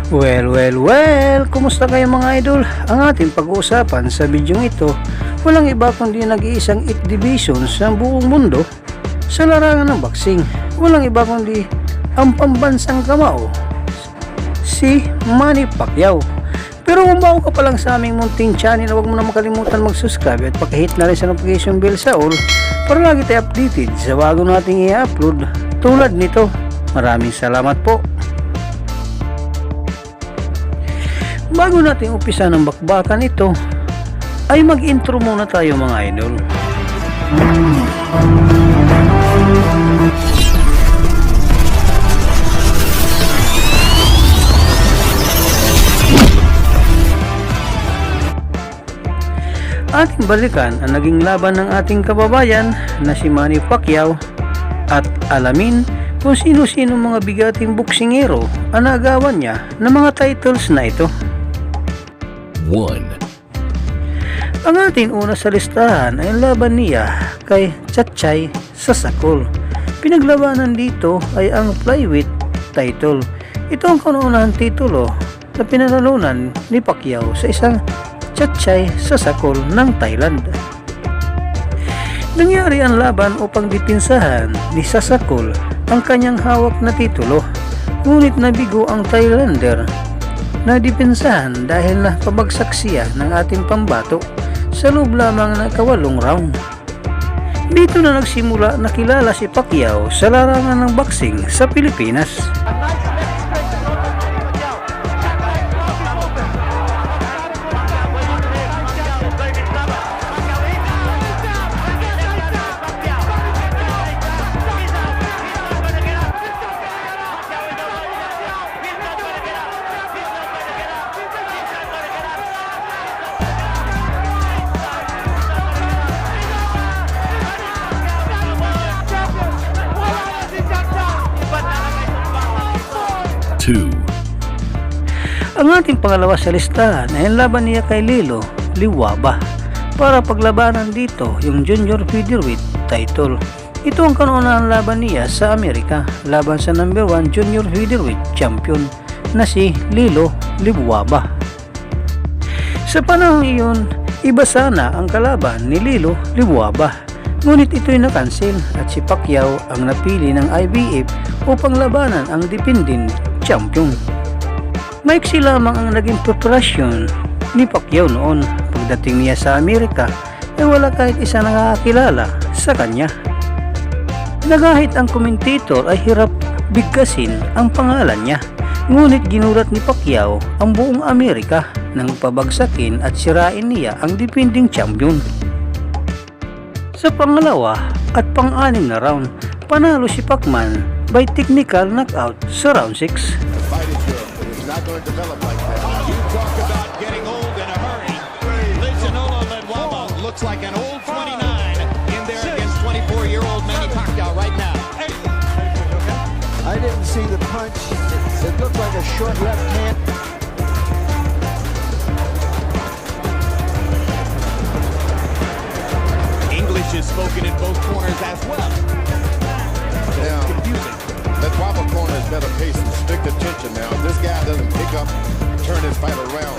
Well, kumusta kayo mga idol? Ang ating pag-uusapan sa video ito, walang iba kundi nag-iisang 8 divisions sa buong mundo sa larangan ng boxing. Walang iba kundi ang pambansang kamao, si Manny Pacquiao. Pero kung bago ka pa lang sa aming munting channel, huwag mo na makalimutan mag-subscribe at pakihit na rin sa notification bell sa all para lagi tayo updated sa bago nating i-upload tulad nito. Maraming salamat po. Bago natin umpisa ng bakbakan ito, ay mag-intro muna tayo mga idol. Ating balikan ang naging laban ng ating kababayan na si Manny Pacquiao at alamin kung sino-sino mga bigating boksingero ang nagawan niya ng mga titles na ito. 1. Ang ating una sa listahan ay laban niya kay Tsatsaay Sasakul. Pinaglabanan dito ay ang flyweight title. Ito ang kauna-unahang titulo na pinanalunan ni Pacquiao sa isang Tsatsaay Sasakul ng Thailand. Nangyari ang laban upang dipinsahan ni Sasakul ang kanyang hawak na titulo, ngunit nabigo ang Thailander na dipinsahan dahil na pabagsak siya ng ating pambato sa loob lamang ng 8 round. Dito na nagsimula nakilala si Pacquiao sa larangan ng boxing sa Pilipinas. Ang ating pangalawa sa listahan ay ang laban niya kay Lilo Liwaba para paglabanan dito yung junior featherweight title. Ito ang kauna-unahang laban niya sa Amerika laban sa number 1 junior featherweight champion na si Lilo Liwaba. Sa panahon iyon, iba sana ang kalaban ni Lilo Liwaba, ngunit ito'y nakansil at si Pacquiao ang napili ng IBF upang labanan ang defending champion. Maiksi lamang ang naging preparasyon ni Pacquiao noon. Pagdating niya sa Amerika ay wala kahit isa nakakakilala sa kanya. Nagahit ang komentator ay hirap bigkasin ang pangalan niya, ngunit ginulat ni Pacquiao ang buong Amerika nang pabagsakin at sirain niya ang defending champion. Sa pangalawa at pang-anim na round, panalo si Pacman by technical knockout sa round 6. Not going to develop like that. You talk about getting old in a hurry. Lizanolo Ledwaba looks like an old 29 in there against 24-year-old Manny Pacquiao right now. I didn't see the punch. It looked like a short left hand. English is spoken in both corners as well. Now, confusing. Ledwaba corners better pay some strict attention now. If this guy doesn't pick up, turn his fight around,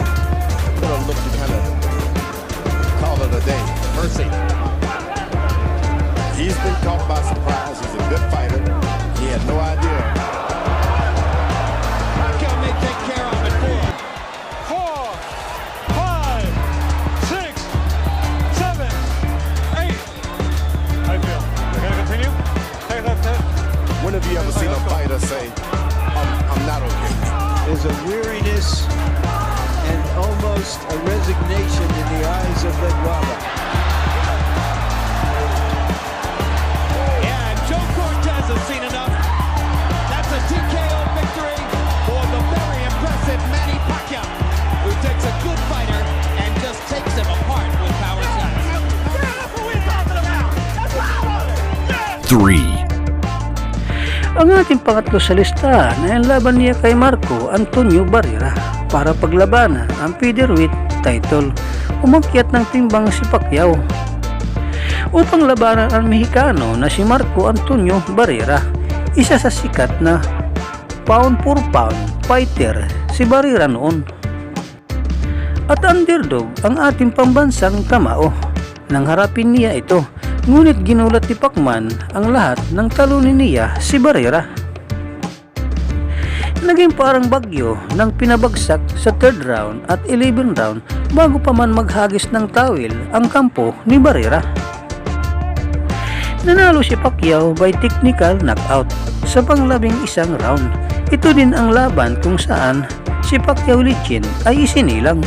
gonna look to kind of call it a day. Mercy. He's been caught by surprise. He's a good fighter. He had no idea. Pacquiao may take care of it for him. 4, 5, 6, 7, 8. I feel. We're gonna continue. Take that step. When have you ever seen a fighter say, I'm not okay? There's a weariness and almost a resignation in the eyes of Ledwaba. Yeah, and Joe Cortez has seen enough. That's a TKO victory for the very impressive Manny Pacquiao, who takes a good fighter and just takes him apart with power shots. 3. Ang ating pangatlo sa listahan ay ang laban niya kay Marco Antonio Barrera para paglabanan ang featherweight title. Umakyat ng timbang si Pacquiao upang labanan ang Mexicano na si Marco Antonio Barrera, isa sa sikat na pound for pound fighter si Barrera noon. At underdog ang ating pambansang kamao nang harapin niya ito, ngunit ginulat ni Pacman ang lahat ng talunin niya si Barrera. Naging parang bagyo nang pinabagsak sa 3rd round at 11th round bago pa man maghagis ng tawil ang kampo ni Barrera. Nanalo si Pacquiao by technical knockout sa pang-11 round. Ito din ang laban kung saan si Pacquiao Lichin ay isinilang.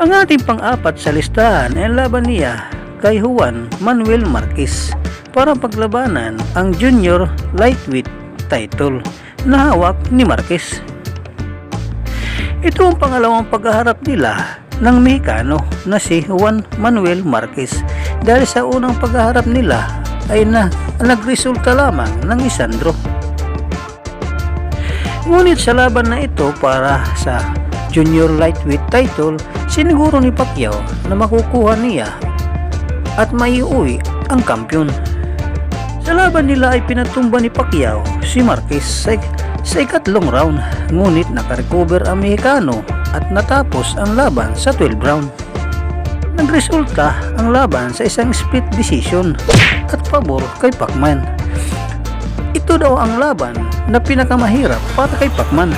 Ang ating pang-apat sa listahan ay laban niya kay Juan Manuel Marquez para paglabanan ang junior lightweight title na hawak ni Marquez. Ito ang pangalawang paghaharap nila ng Mexicano na si Juan Manuel Marquez dahil sa unang paghaharap nila ay nagresulta lamang ng 1 draw. Ngunit sa laban na ito para sa junior lightweight title, siniguro ni Pacquiao na makukuha niya at maiuwi ang kampyon. Sa laban nila ay pinatumba ni Pacquiao si Marquez sa ikatlong round, ngunit nakarecover ang Mexicano at natapos ang laban sa 12th round. Nagresulta ang laban sa isang split decision at pabor kay Pacman. Ito daw ang laban na pinakamahirap para kay Pacman.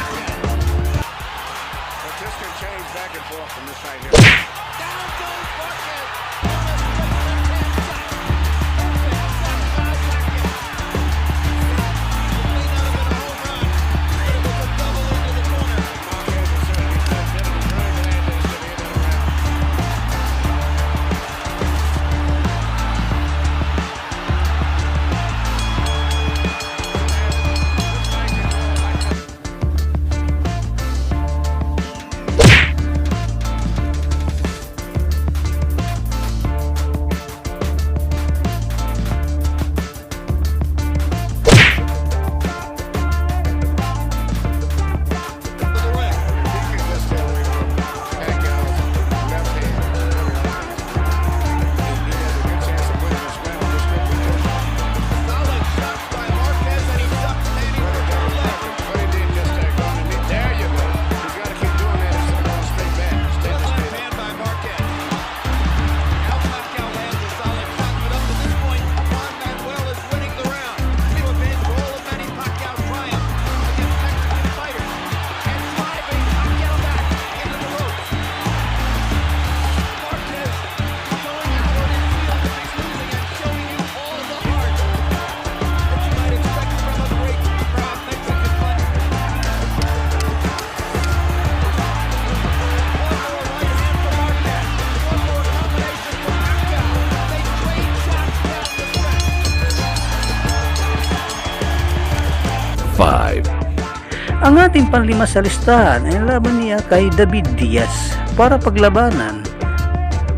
Ang ating panlima sa listahan ay laban niya kay David Diaz para paglabanan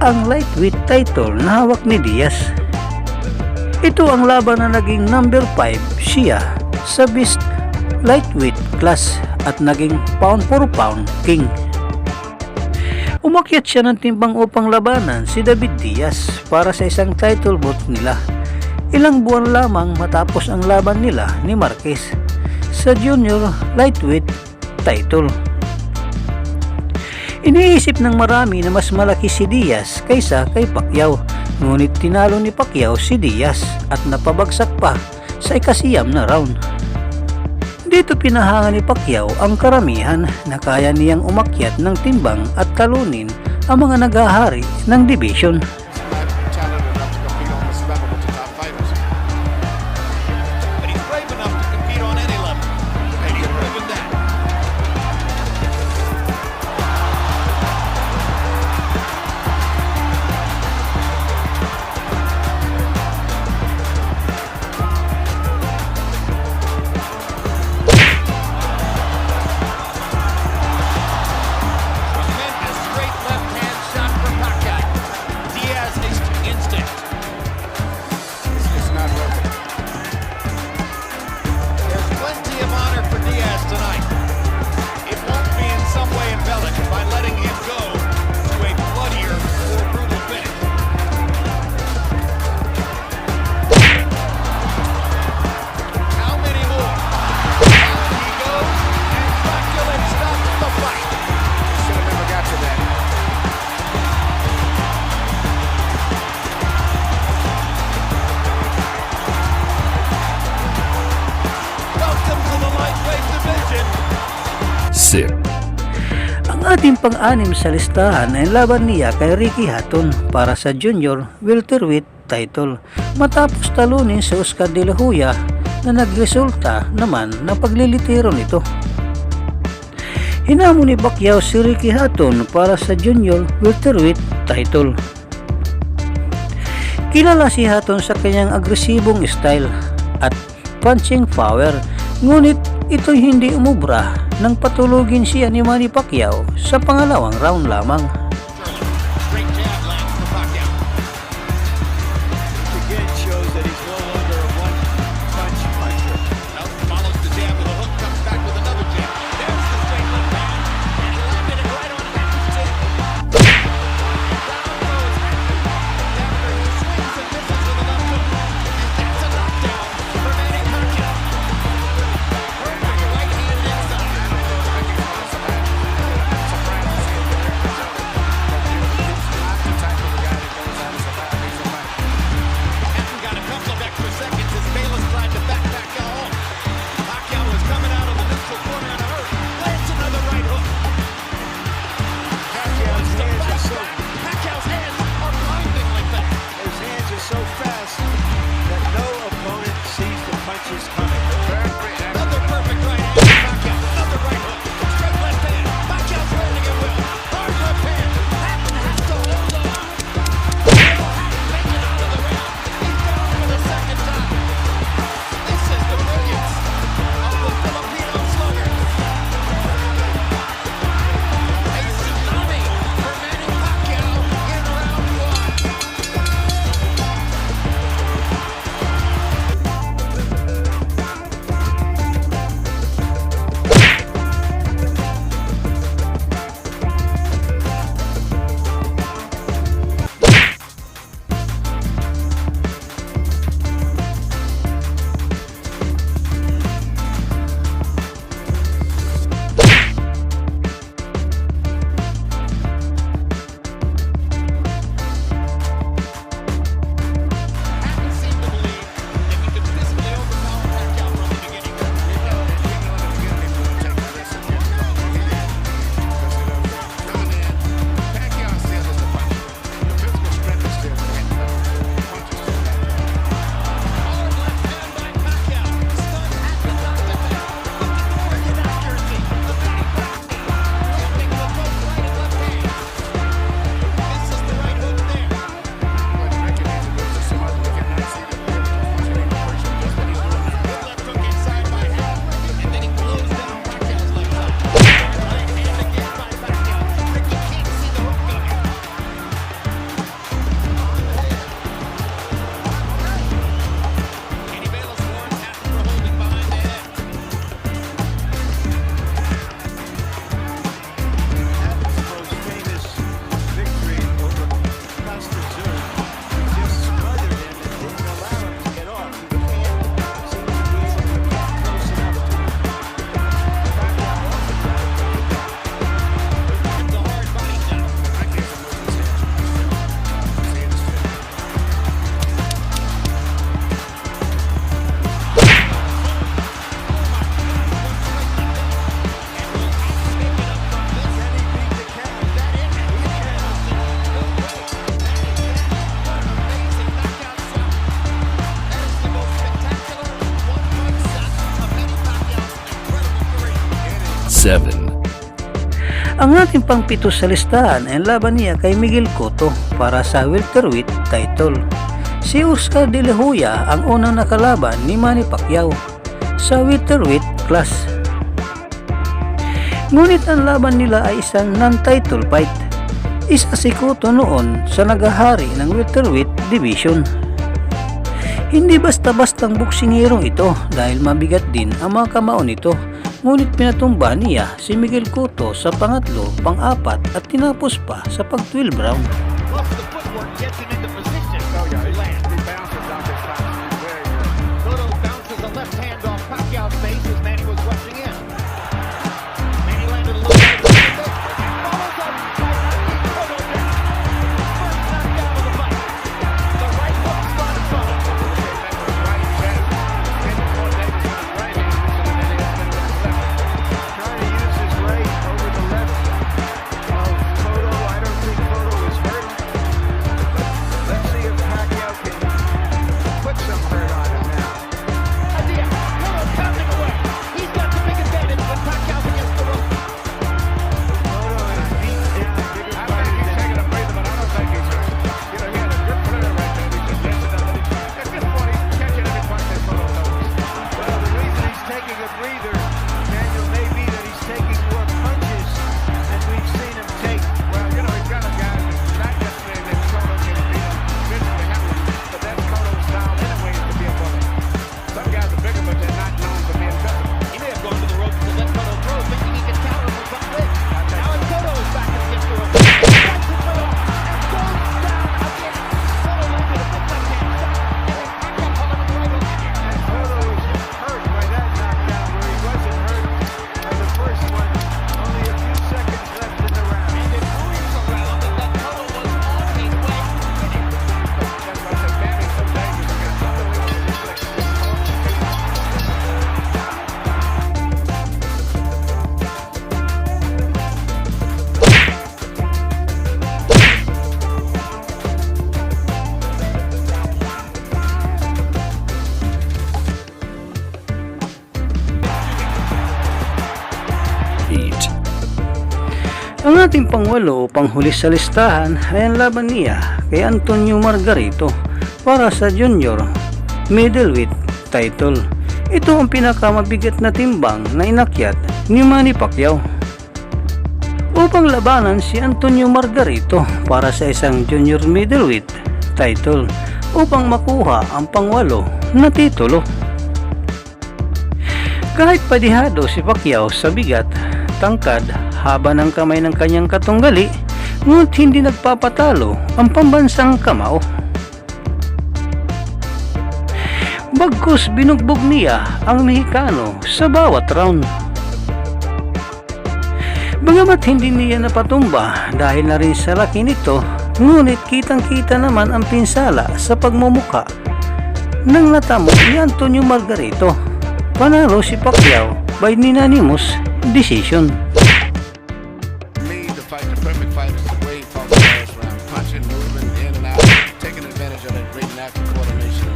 ang lightweight title na hawak ni Diaz. Ito ang laban na naging number 5 siya sa best lightweight class at naging pound for pound king. Umakyat siya ng timbang upang labanan si David Diaz para sa isang title bout nila. Ilang buwan lamang matapos ang laban nila ni Marquez sa junior lightweight title. Iniisip ng marami na mas malaki si Diaz kaysa kay Pacquiao, ngunit tinalo ni Pacquiao si Diaz at napabagsak pa sa ikasiyam na round. Dito pinahanga ni Pacquiao ang karamihan na kaya niyang umakyat ng timbang at talunin ang mga naghahari ng division. Talented enough to compete on this level with the top fighters. But he's brave enough to compete on any level. And he's proven that. Tremendous straight left hand shot from Pacquiao. Diaz is instinct. It's not working. There's plenty of honor for Diaz tonight. It won't be in some way embellished by letting him go to a bloodier, more brutal finish. How many more? Down he goes, and Dracula stops the fight. Should have never got to that. Welcome to the lightweight division. Ang ating pang-anim sa listahan ay laban niya kay Ricky Hatton para sa junior welterweight title matapos talunin si Oscar De La Hoya na nagresulta naman ng paglilitiro nito. Hinamon ni Pacquiao si Ricky Hatton para sa junior welterweight title. Kilala si Hatton sa kanyang agresibong style at punching power, ngunit ito'y hindi umubra nang patulugin siya ni Manny Pacquiao sa pangalawang round lamang. Straight jab lands for Pacquiao. Which again shows that he's no longer a one-punch puncher. Nelson follows the jab with a hook, comes back with another jab. There's the straight left hand, and he landed it right on Hatton's chin. Down goes Hatton. After he swings and misses with a left hook, and that's a knockdown for Manny Pacquiao. Perfect right hand inside. Ang ating pang-pito sa listahan ay ang laban niya kay Miguel Cotto para sa welterweight title. Si Oscar De La Hoya ang unang nakalaban ni Manny Pacquiao sa welterweight class. Ngunit ang laban nila ay isang non-title fight. Isa si Cotto noon sa nagahari ng welterweight division. Hindi basta-bastang boksingerong ito dahil mabigat din ang mga kamao nito. Ngunit pinatumba niya si Miguel Cotto sa pangatlo, pang-apat at tinapos pa sa pag-12 round. Plus the footwork gets him into position. Oh yeah, he bounces off his top. Very good. Cotto bounces a left hand off Pacquiao's face as Manny was rushing in. Manny landed a little bit. Follows up by knocking Cotto down. First knockdown of the fight. The right hook started Cotto. Trying to use his right over the left of Cotto. I don't think Cotto is hurt. Let's see if Pacquiao can put some hurt on him now. Idea. Cotto pounding away. He's got the big advantage when Pacquiao's against the rope. Cotto is beat down bigger I think he's taking a breather, but I don't think he's hurt. You know, he had a good player right there. He's just dancing up. At this point, he's catching every punch that Cotto throws. Well, the reason he's taking a breather, Daniel, may be that he's taking more punches than we've seen him take. Well, you know, he's got a guy that's not necessarily that Cotto can beat him physically heavily, but that's Cotto's style anyway to be a bully. Some guys are bigger, but they're not known for being physical. He may have gone to the ropes to let Cotto throw, thinking he could counter him with one leg. Now it's Cotto is back against the rope. Strikes his way off and goes down again. Cotto landed a big left hand shot, and then Pacquiao caught him with the right hook again. And Cotto was hurt by that knockdown where he wasn't hurt by the first one. Only a few seconds left in the round. And it proves around that Cotto was on his way to winning. That's why I said Manny's so dangerous. He got unbelievable reflexes. Ang ating pangwalo o panghuli sa listahan ay ang laban niya kay Antonio Margarito para sa junior middleweight title. Ito ang pinakamabigat na timbang na inakyat ni Manny Pacquiao. Upang labanan si Antonio Margarito para sa isang junior middleweight title upang makuha ang pangwalo na titulo. Kahit padihado si Pacquiao sa bigat, tangkad, haba ng kamay ng kanyang katunggali, ngunit hindi nagpapatalo ang pambansang kamao. Bagkus binugbog niya ang Mexicano sa bawat round. Bagamat hindi niya napatumba dahil na rin sa laki nito, ngunit kitang-kita naman ang pinsala sa pagmumuka ng natamo ni Antonio Margarito. Panalo si Pacquiao by unanimous decision. Me, the fight, the perfect fight is the way he fought the last round. Punching, moving in and out, taking advantage of that great natural coordination.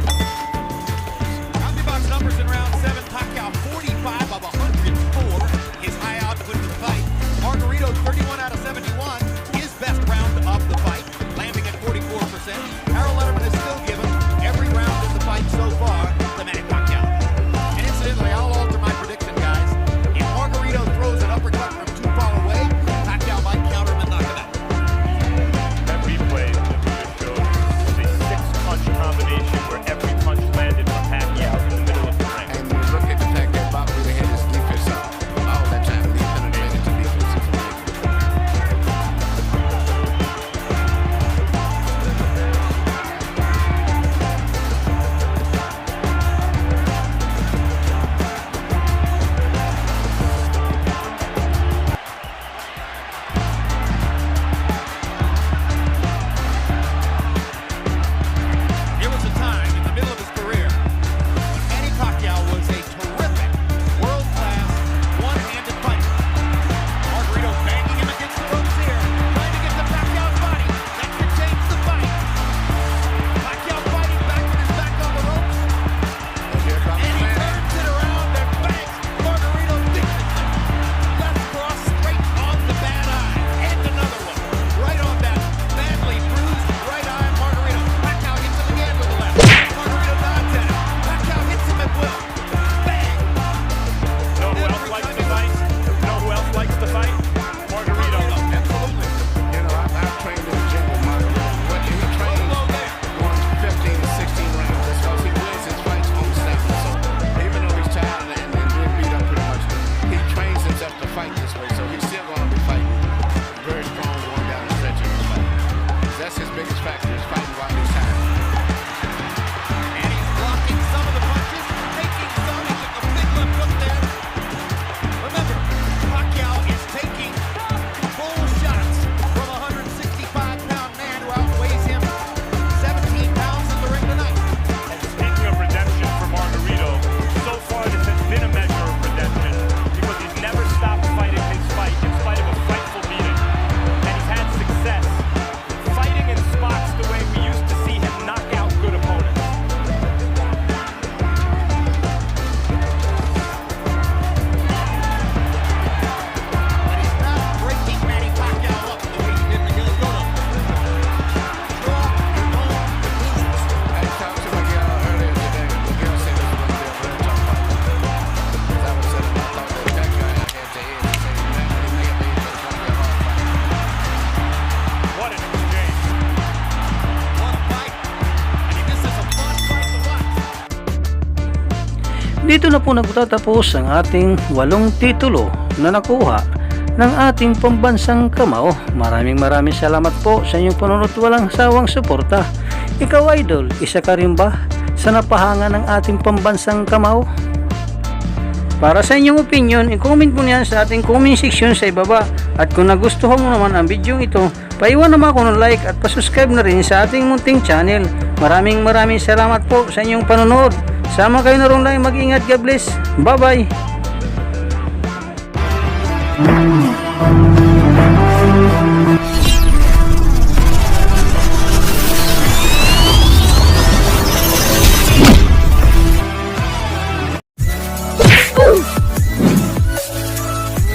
Box numbers in round 7, Pacquiao 45 of 104, his high output in the fight. Margarito 31 out of 71, his best round of the fight, landing at 44%. Harold Letterman has still given every round in the fight so far to Manny Pacquiao. And incidentally, I'll alter my prediction, guys. If Margarito throws an uppercut from too far away, Pacquiao might counter him and knock him out. That replay that we just showed was a 6-punch combination Dito na po nagtatapos ang ating 8 titulo na nakuha ng ating pambansang kamao. Maraming salamat po sa inyong panonood, walang sawang suporta. Ikaw idol, isa ka rin ba sa napahanga ng ating pambansang kamao? Para sa inyong opinion, i-comment mo niyan sa ating comment section sa ibaba. At kung nagustuhan mo naman ang video ito, paiwan naman ako ng like at pasubscribe na rin sa ating munting channel. Maraming salamat po sa inyong panonood. Sama kayo na rin lang, mag-ingat, God bless. Bye bye.